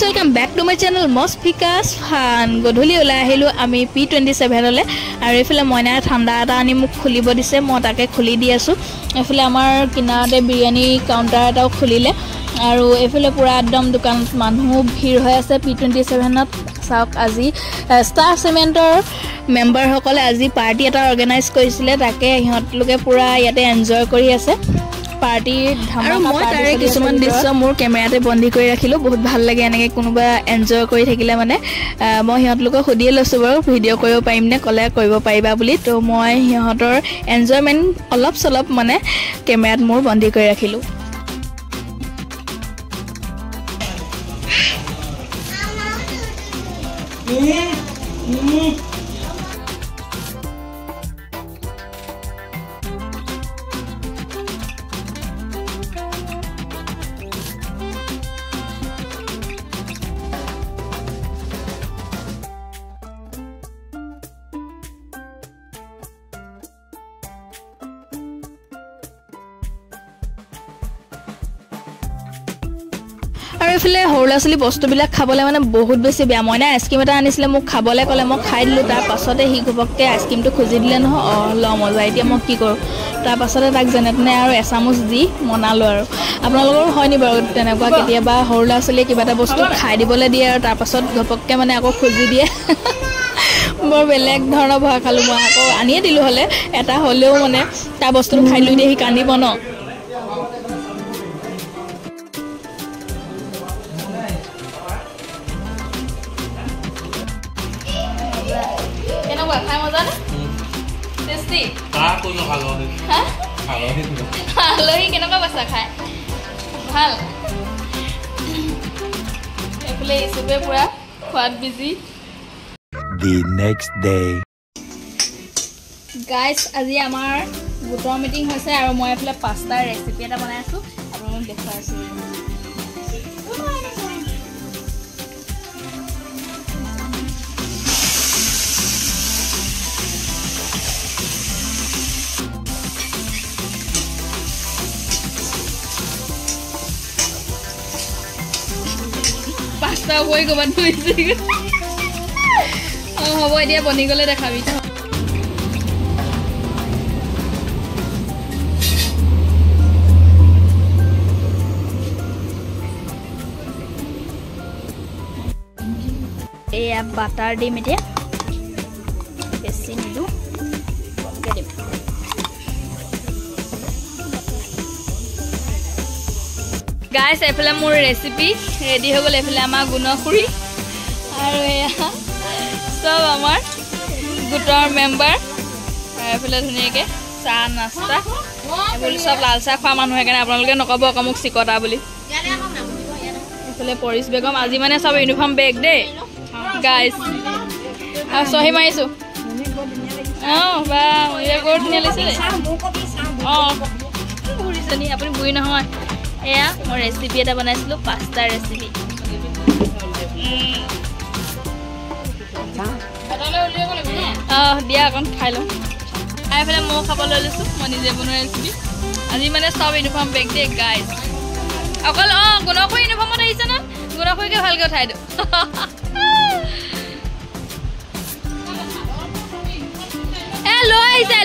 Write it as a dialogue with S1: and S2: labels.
S1: guys welcome back to my channel মসফিকাস ফান গধূলি ওলাই আহিলো আমি P27 লে আৰু এফালে মইনা ঠাণ্ডা এটা আনি মোক খুলিব দিছে মই তাকে খুলি দি আছো এফালে আমাৰ কিনাৰতে বিৰিয়ানী কাউন্টাৰ এটাও খুলিলে আৰু এফালে পুৰা একদম দোকানত মানুহ ভিৰ হৈ আছে P27 ত চাওক আজি ষ্টাৰ সিমেন্টৰ মেম্বাৰ সকলে আজি পাৰ্টি এটা অৰ্গানাইজ কৰিছিলে তাকে ইহঁত লোকে পুৰা ইয়াতে এনজয় কৰি আছে পাৰ্টি ধামাকা পাৰ্টি কিছুমান দৃশ্য মোৰ কেমেৰাতে বন্ধি কৰি ৰাখিলো বহুত ভাল লাগে এনেকে কোনোবা এনজয় কৰি থাকিলে মানে মই হিহঁত লোকক খুদিয়ে লৈছো বাৰু ভিডিঅ' কৰিব পাৰিম নে কলে কৰিব পাৰিবা বুলি তো মই হিহঁতৰ এনজয়মেন্ট অলপ সলপ মানে কেমেৰাত মোৰ বন্ধি কৰি ৰাখিলো আৰু এফালে হৰলাছলি বস্তুবিলাক খাবলে মানে বহুত বেছি বেয়া মইনা আইসক্ৰীম এটা আনিছিলে মোক খাবলে কলে মই খাই দিলো তাৰ পাছতে হি ঘপককে আইসক্ৰীমটো খুজি দিলে নহয় ল মজা এতিয়া মই কি কৰো তাৰ পাছতে তাক জেনেতনে আৰু এসামুচ দি মনালো আৰু আপোনালোকৰ হয়নি বাৰু তেনেকুৱা কেতিয়াবা হৰলাছলি কিবা এটা বস্তু খাই দিবলে দিয়ে আৰু তাৰ পাছত ঘপককে মানে আকৌ খুজি দিয়ে বৰ বেলেগ ধৰণৰ ভয় খালো মই আকৌ আনিয়ে দিলো হলে এটা হলেও মানে তাৰ বস্তুটো খাই লৈ দিয়ে হি কান্দিব ন খাই মজা না টেস্টি কোনো ভালো হ্যাঁ ভালো কেনেকুৱা বাসা খায় ভাল এফালে ইসুবে পুৰা খোৱাত busy
S2: the next day
S1: guys আজি আমাৰ গোটৰ মিটিং হৈছে আৰু মই এফালে পাস্তাৰ ৰেচিপি এটা বনাই আছো আপোনালোকক দেখাই আছো পাস্তা হৈ গবাত ধুইছে হ'ব এতিয়া বনি গলে দেখাবি এয়া বাটাৰ দিম এতিয়া বেছি নিদু কমকে দিম গাইস এফালে মোৰ ৰেচিপি ৰেডি হৈ গ'ল এফালে আমাৰ গুণখুৰী আৰু এয়া সব আমাৰ গোটৰ মেম্বাৰ এফালে ধুনীয়াকৈ চাহ নাস্তা এইবোৰ সব লাল চাহ খোৱা মানুহ সেইকাৰণে আপোনালোকে নক'ব আকৌ মোক চিকটা বুলি এফালে পৰিছ বেগম আজি মানে সব ইউনিফৰ্ম বেগ দেই গাইস আৰু চহী মাৰিছোঁ অঁ বা বৰ ধুনীয়া লাগিছে দেই অঁ বুঢ়ীজনী আপুনি বুঢ়ী নহয় এয়া মই ৰেচিপি এটা বনাইছিলোঁ পাস্তাৰ ৰেচিপি দিয়া অকণ খাই লওঁ খাই পেলাই মই খাবলৈ লৈছোঁ মই নিজে বনোৱা ৰেচিপি আজি মানে চব ইউনিফৰ্ম বেগ দেই গাইজ অকল গুণখুৰী ইউনিফৰ্মত আহিছে ন গুণখুৰীকে ভালকৈ উঠাই দিওঁ লৈ আহিছে